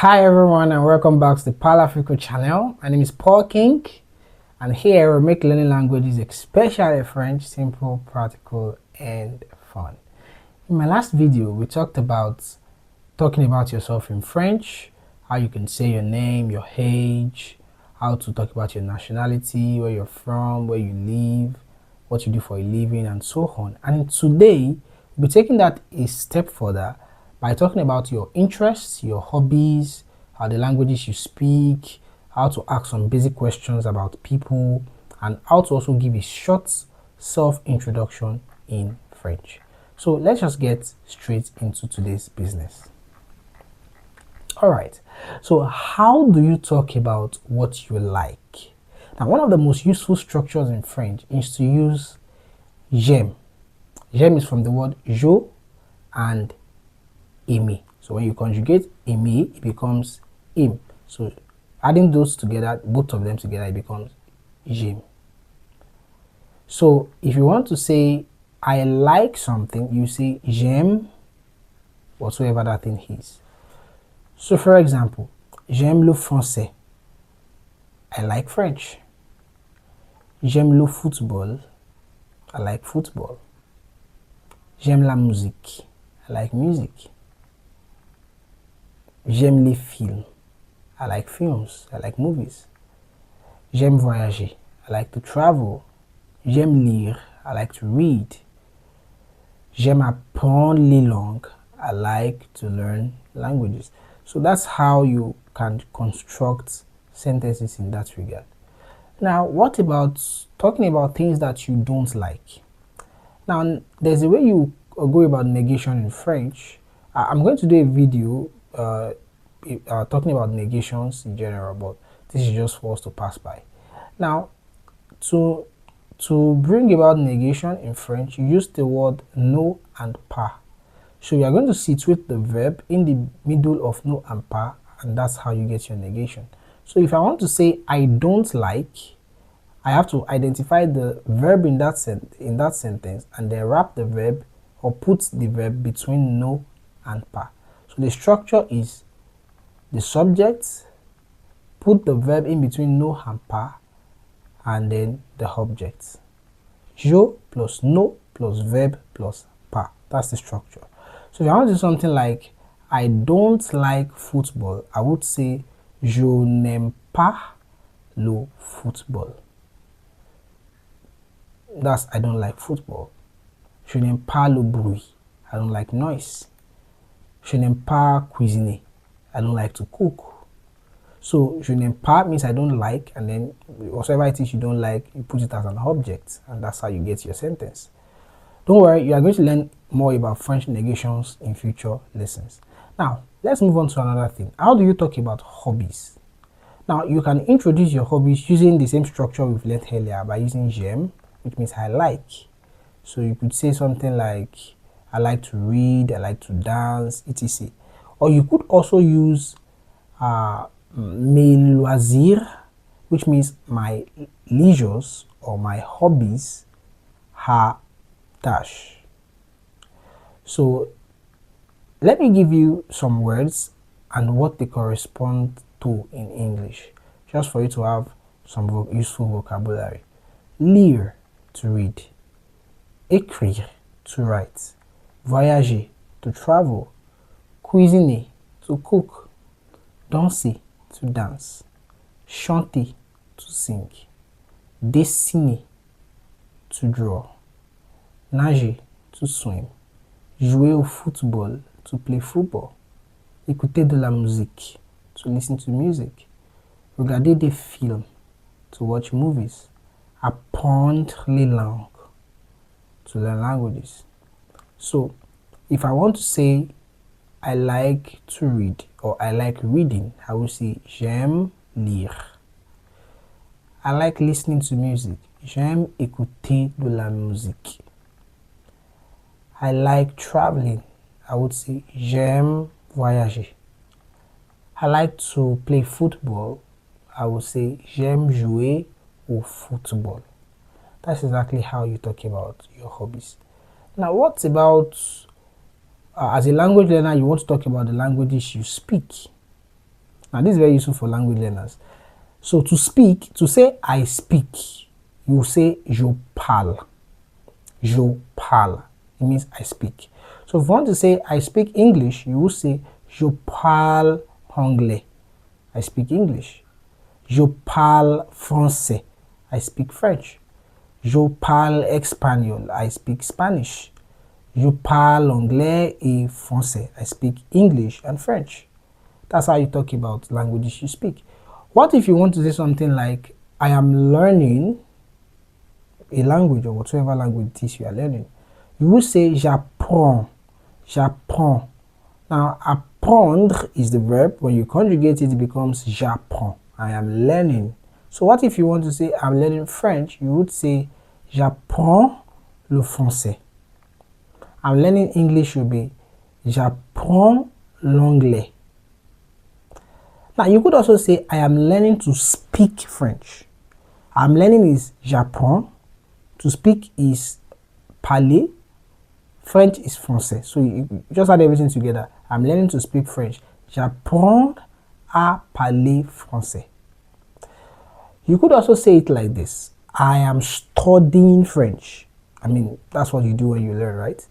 Hi everyone and welcome back to the ParleAfrica channel. My name is Paul King and here we make learning languages, especially French, simple, practical and fun. In my last video we talked about talking about yourself in French, how you can say your name, your age, how to talk about your nationality, where you're from, where you live, what you do for a living and so on. And today we'll be taking that a step further by talking about your interests, your hobbies, the languages you speak, how to ask some basic questions about people, and how to also give a short self-introduction in French. So let's just get straight into today's business. Alright, so how do you talk about what you like? Now, one of the most useful structures in French is to use j'aime. J'aime is from the word je and aimer. So when you conjugate aimer, it becomes aime. So adding those together, both of them together, it becomes j'aime. So if you want to say I like something, you say j'aime whatsoever that thing is. So for example, j'aime le français. I like French. J'aime le football. I like football. J'aime la musique. I like music. J'aime les films. I like films. I like movies. J'aime voyager. I like to travel. J'aime lire. I like to read. J'aime apprendre les langues. I like to learn languages. So that's how you can construct sentences in that regard. Now, what about talking about things that you don't like? Now, there's a way you go about negation in French. I'm going to do a video talking about negations in general, but this is just for us to pass by. Now, to bring about negation in French, you use the word no and pas. So you are going to situate the verb in the middle of no and pas, and that's how you get your negation. So if I want to say I don't like, I have to identify the verb in that sentence and then wrap the verb or put the verb between no and pas. So the structure is the subject, put the verb in between no and pas, and then the object. Je plus no plus verb plus pas. That's the structure. So if I want to do something like I don't like football, I would say je n'aime pas le football. That's I don't like football. Je n'aime pas le bruit. I don't like noise. Je n'aime pas cuisiner. I don't like to cook. So je n'aime pas means I don't like, and then whatever it is you don't like, you put it as an object, and that's how you get your sentence. Don't worry, you are going to learn more about French negations in future lessons. Now, let's move on to another thing. How do you talk about hobbies? Now, you can introduce your hobbies using the same structure we've learned earlier by using j'aime, which means I like. So you could say something like I like to read, I like to dance, etc. Or you could also use mes loisirs, which means my leisures or my hobbies are dash. So let me give you some words and what they correspond to in English, just for you to have some useful vocabulary. Lire, to read. Écrire, to write. Voyager, to travel. Cuisiner, to cook. Danser, to dance. Chanter, to sing. Dessiner, to draw. Nager, to swim. Jouer au football, to play football. Écouter de la musique, to listen to music. Regarder des films, to watch movies. Apprendre les langues, to learn languages. So if I want to say I like to read or I like reading, I will say j'aime lire. I like listening to music. J'aime écouter de la musique. I like traveling. I would say j'aime voyager. I like to play football. I would say j'aime jouer au football. That's exactly how you talk about your hobbies. Now, what about as a language learner, you want to talk about the languages you speak. Now, this is very useful for language learners. So to speak, to say I speak, you say je parle. Je parle. It means I speak. So if you want to say I speak English, you will say je parle anglais. I speak English. Je parle français. I speak French. Je parle espagnol. I speak Spanish. Je parle anglais et français. I speak English and French. That's how you talk about languages you speak. What if you want to say something like, I am learning a language or whatever language it is you are learning? You will say, j'apprends. J'apprends. Now, apprendre is the verb. When you conjugate it, it becomes j'apprends. I am learning. So what if you want to say, I'm learning French? You would say, j'apprends le français. I'm learning English would be, j'apprends l'anglais. Now, you could also say, I am learning to speak French. I'm learning is j'apprends. To speak is parler. French is français. So you just add everything together. I'm learning to speak French. J'apprends à parler français. You could also say it like this. I am studying French. I mean, that's what you do when you learn, right?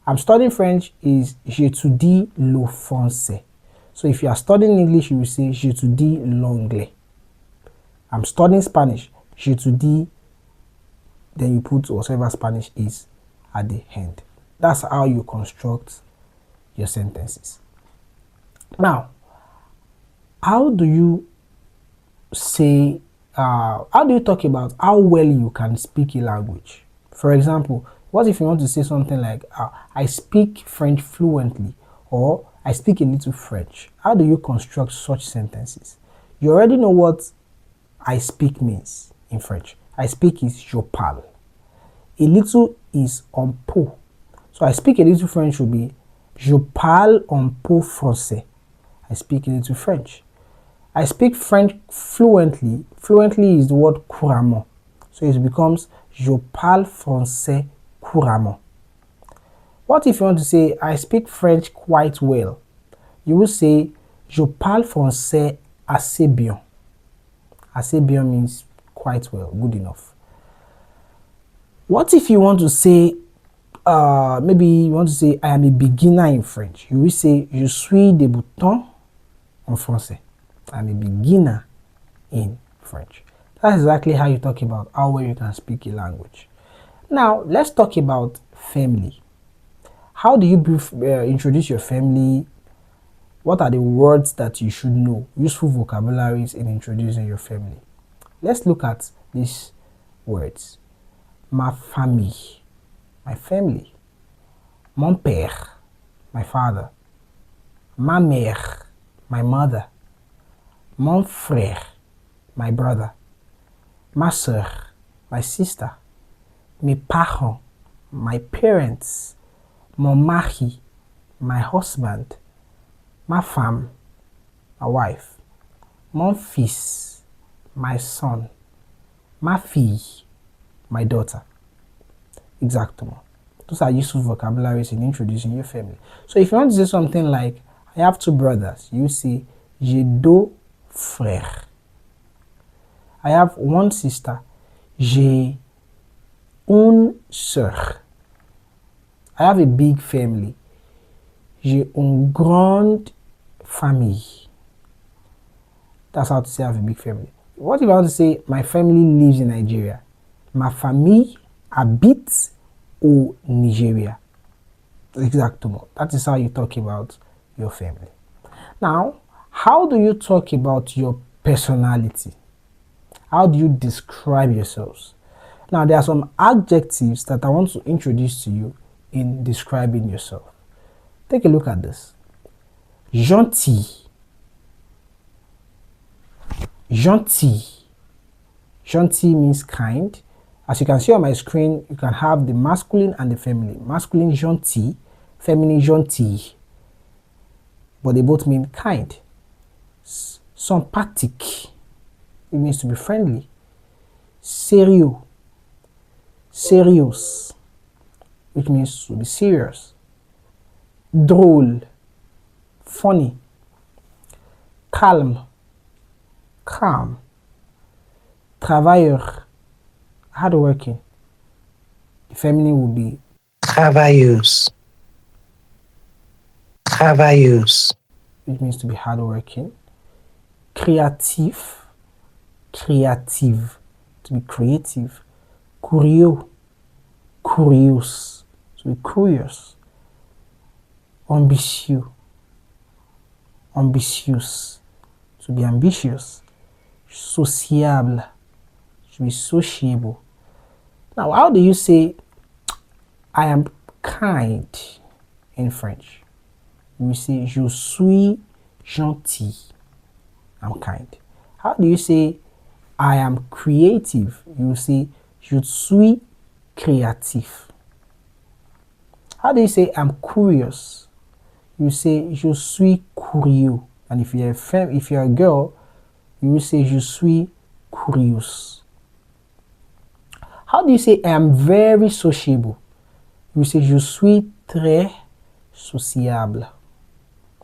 I'm studying French is j'étudie le français. So if you are studying English, you will say j'étudie l'anglais. I'm studying Spanish. J'étudie, then you put whatever Spanish is at the end. That's how you construct your sentences. Now, how do you say, how do you talk about how well you can speak a language? For example, what if you want to say something like, I speak French fluently, or I speak a little French? How do you construct such sentences? You already know what I speak means in French. I speak is je parle. A little is un peu. So I speak a little French would be je parle un peu français. I speak a little French. I speak French fluently. Fluently is the word couramment. So it becomes je parle français couramment. What if you want to say I speak French quite well? You will say je parle français assez bien. Assez bien means quite well, good enough. What if you want to say, maybe you want to say I am a beginner in French? You will say je suis débutant en français. I'm a beginner in French. That's exactly how you talk about how well you can speak a language. Now, let's talk about family. How do you introduce your family? What are the words that you should know? Useful vocabularies in introducing your family. Let's look at these words. Ma famille, my family. Mon père, my father. Ma mère, my mother. Mon frère, my brother. Ma sœur, my sister. Mes parents, my parents. Mon mari, my husband. Ma femme, my wife. Mon fils, my son. Ma fille, my daughter. Exactement. Those are useful vocabularies in introducing your family. So if you want to say something like, I have two brothers, you say, j'ai deux frères. I have one sister, j'ai une sœur. I have a big family, j'ai une grande famille. That's how to say I have a big family. What if I want to say my family lives in Nigeria? Ma famille habite au Nigeria. Exactement. That is how you talk about your family. Now, how do you talk about your personality? How do you describe yourselves? Now, there are some adjectives that I want to introduce to you in describing yourself. Take a look at this. Gentil. Gentil. Gentil means kind. As you can see on my screen, you can have the masculine and the feminine. Masculine gentil, feminine gentil. But they both mean kind. Sympathique. It means to be friendly. Sérieux. Serious. Which means to be serious. Drôle. Funny. calme, calm. Travailleur, hardworking. The feminine would be travailleuse, travailleuse, which means to be hardworking. Créatif, creative, to be creative. Curieux, curious, to be curious. Ambitieux, ambitious, to be ambitious. Sociable, to be sociable. Now, how do you say I am kind in French? You say je suis gentil. I'm kind. How do you say I am creative? You say je suis créatif. How do you say I'm curious? You say je suis curieux. And if you're a girl, you will say je suis curieuse. How do you say I am very sociable? You say je suis très sociable.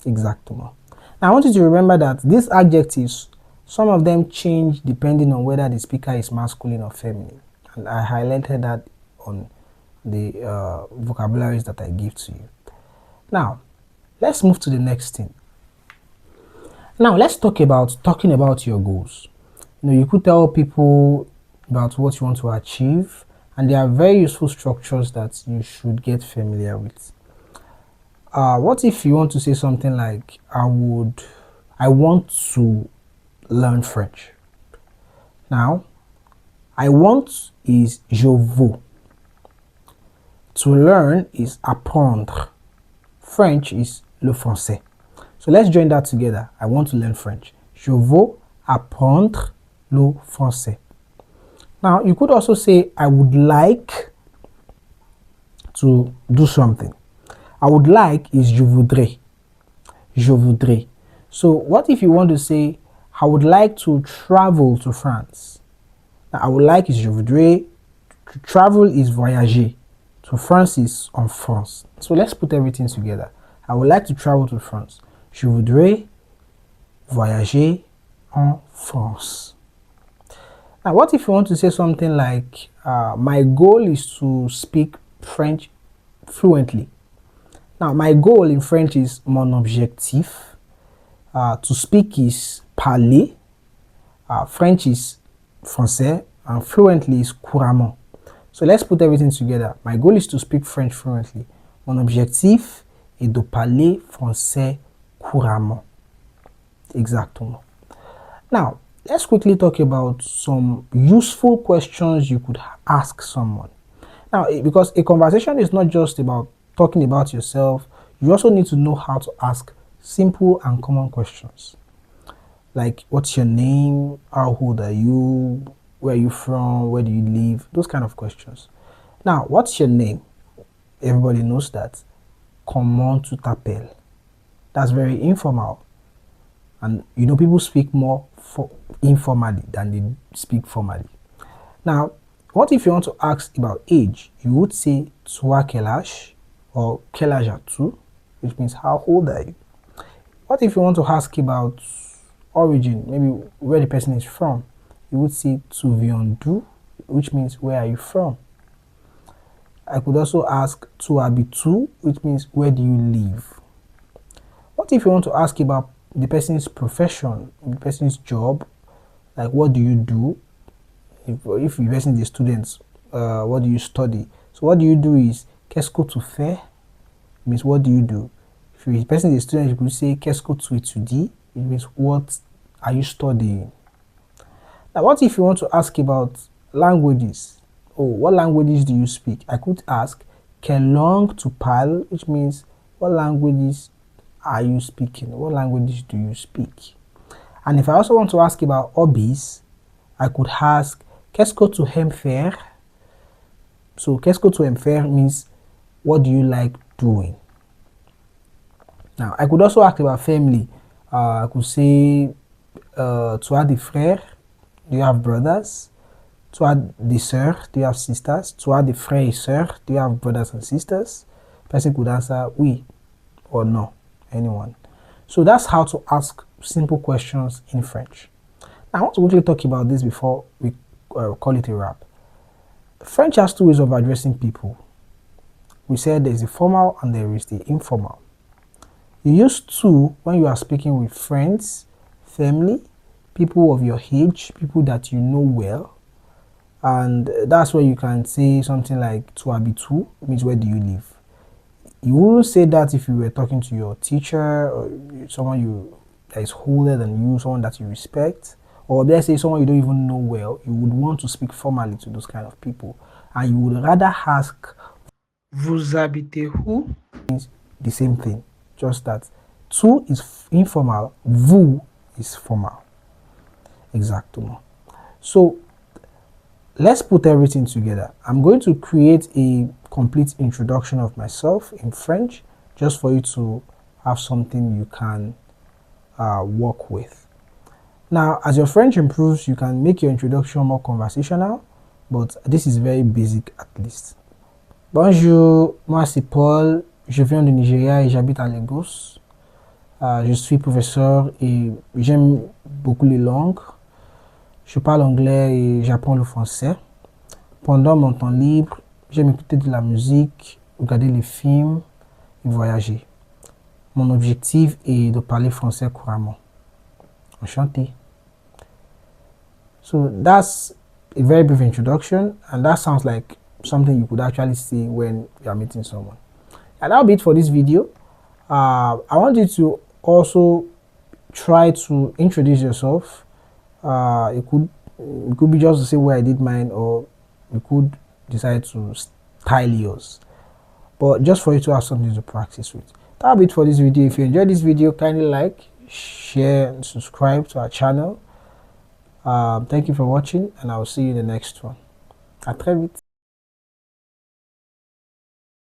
Exactement. Now I want you to remember that these adjectives, some of them change depending on whether the speaker is masculine or feminine. And I highlighted that on the vocabularies that I give to you. Now, let's move to the next thing. Now, let's talking about your goals. You could tell people about what you want to achieve, and there are very useful structures that you should get familiar with. What if you want to say something like, I want to learn French. Now, I want is je veux. To learn is apprendre. French is le français. So let's join that together. I want to learn French. Je veux apprendre le français. Now, you could also say, I would like to do something. I would like is je voudrais. Je voudrais. So what if you want to say, I would like to travel to France? Now, I would like is je voudrais. To travel is voyager. To France is en France. So let's put everything together. I would like to travel to France. Je voudrais voyager en France. Now, what if you want to say something like, my goal is to speak French fluently? Now, my goal in French is mon objectif. To speak is parler. French is français. And fluently is couramment. So let's put everything together. My goal is to speak French fluently. Mon objectif est de parler français couramment. Exactement. Now, let's quickly talk about some useful questions you could ask someone. Now, because a conversation is not just about talking about yourself, you also need to know how to ask simple and common questions. Like, what's your name? How old are you? Where are you from? Where do you live? Those kind of questions. Now, what's your name? Everybody knows that. Comment tu t'appelles? That's very informal. And people speak more informally than they speak formally. Now, what if you want to ask about age? You would say tu as quel âge? Or quel âge as-tu? Which means how old are you? What if you want to ask about origin? Maybe where the person is from. You would say tu viens d'où? Which means where are you from? I could also ask tu habites où? Which means where do you live? What if you want to ask about the person's profession, the person's job, like what do you do? If the person is a student, what do you study? So what do you do is qu'est-ce que tu fais? It means what do you do? If the person is a student, you could say qu'est-ce que tu étudies? It means what are you studying? Now, what if you want to ask about languages? Oh, what languages do you speak? I could ask quelle langue tu parles, which means what languages are you speaking? What languages do you speak? And if I also want to ask about hobbies, I could ask qu'est-ce que tu aimes faire? So qu'est-ce que tu aimes faire means what do you like doing? Now, I could also ask about family. I could say tu as des frères? Do you have brothers? Tu as des sœurs? Do you have sisters? Tu as des frères et sœurs? Do you have brothers and sisters? Person could answer oui or no. Anyone. So that's how to ask simple questions in French. Now, I want to quickly talk about this before we call it a wrap. French has two ways of addressing people. We said there is the formal and there is the informal. You use tu when you are speaking with friends, family, people of your age, people that you know well. And that's where you can say something like tu habites où, means where do you live. You wouldn't say that if you were talking to your teacher or someone that is older than you, someone that you respect, or let's say someone you don't even know well. You would want to speak formally to those kind of people, and you would rather ask vous habitez où, means the same thing, just that tu is informal, vous is formal. Exactement. So let's put everything together. I'm going to create a complete introduction of myself in French, just for you to have something you can work with. Now, as your French improves, you can make your introduction more conversational, but this is very basic at least. Bonjour, moi c'est Paul, je viens du Nigeria et j'habite à Lagos. Je suis professeur et j'aime beaucoup les langues. Je parle anglais et j'apprends le français. Pendant mon temps libre, j'aime écouter de la musique, regarder les films et voyager. Mon objectif est de parler français couramment. Enchanté. So that's a very brief introduction, and that sounds like something you could actually say when you are meeting someone. And that'll be it for this video. I want you to also try to introduce yourself. It could be just the same way I did mine, or you could decide to style yours, but just for you to have something to practice with. That'll be it for this video. If you enjoyed this video, kindly like, share and subscribe to our channel. Thank you for watching, and I will see you in the next one. À très vite.